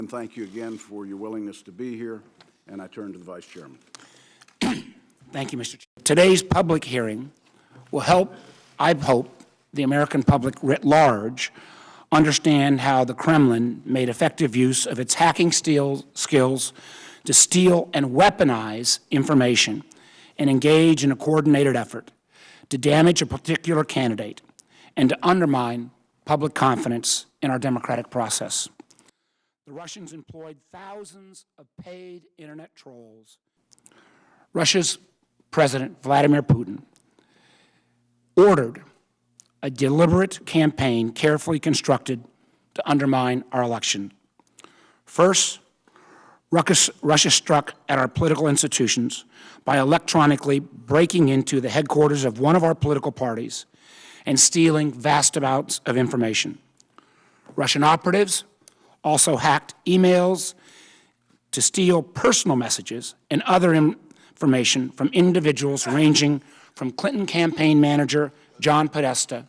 And thank you again for your willingness to be here, and I turn to the Vice Chairman. Thank you, Mr. Chair. Today's public hearing will help, I hope, the American public writ large understand how the Kremlin made effective use of its hacking skills to steal and weaponize information and engage in a coordinated effort to damage a particular candidate and to undermine public confidence in our democratic process. The Russians employed thousands of paid internet trolls. Russia's President Vladimir Putin ordered a deliberate campaign carefully constructed to undermine our election. First, Russia struck at our political institutions by electronically breaking into the headquarters of one of our political parties and stealing vast amounts of information. Russian operatives also hacked emails to steal personal messages and other information from individuals ranging from Clinton campaign manager John Podesta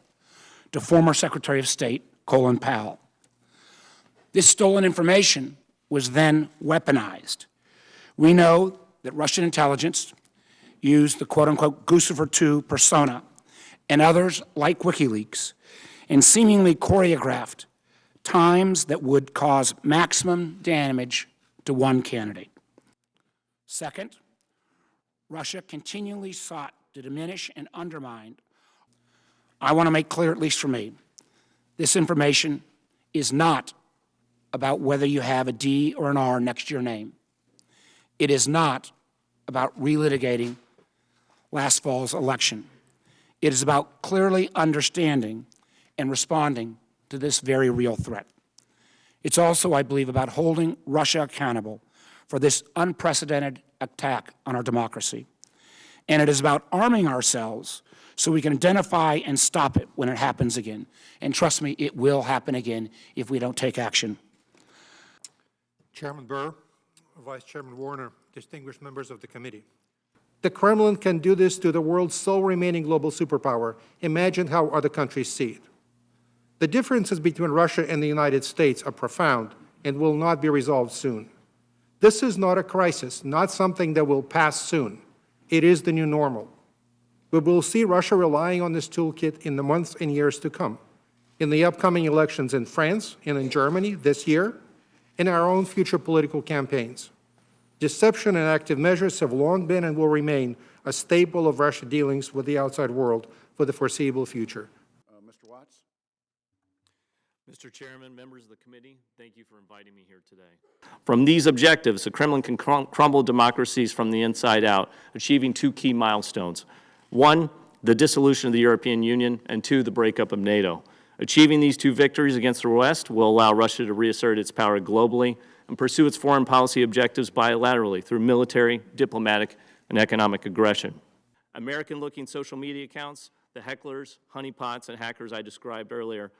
to former Secretary of State Colin Powell. This stolen information was then weaponized. We know that Russian intelligence used the quote-unquote Guccifer II persona and others like WikiLeaks and seemingly choreographed times that would cause maximum damage to one candidate. Second, Russia continually sought to diminish and undermine. I want to make clear, at least for me, this information is not about whether you have a D or an R next to your name. It is not about relitigating last fall's election. It is about clearly understanding and responding to this very real threat. It's also, I believe, about holding Russia accountable for this unprecedented attack on our democracy. And it is about arming ourselves so we can identify and stop it when it happens again. And trust me, it will happen again if we don't take action. Chairman Burr, Vice Chairman Warner, distinguished members of the committee. The Kremlin can do this to the world's sole remaining global superpower. Imagine how other countries see it. The differences between Russia and the United States are profound and will not be resolved soon. This is not a crisis, not something that will pass soon. It is the new normal. We will see Russia relying on this toolkit in the months and years to come, in the upcoming elections in France and in Germany this year, in our own future political campaigns. Deception and active measures have long been and will remain a staple of Russian dealings with the outside world for the foreseeable future. Mr. Watts? Mr. Chairman, members of the committee, thank you for inviting me here today. From these objectives, the Kremlin can crumble democracies from the inside out, achieving two key milestones. One, the dissolution of the European Union, and two, the breakup of NATO. Achieving these two victories against the West will allow Russia to reassert its power globally and pursue its foreign policy objectives bilaterally through military, diplomatic, and economic aggression. American-looking social media accounts, the hecklers, honeypots, and hackers I described earlier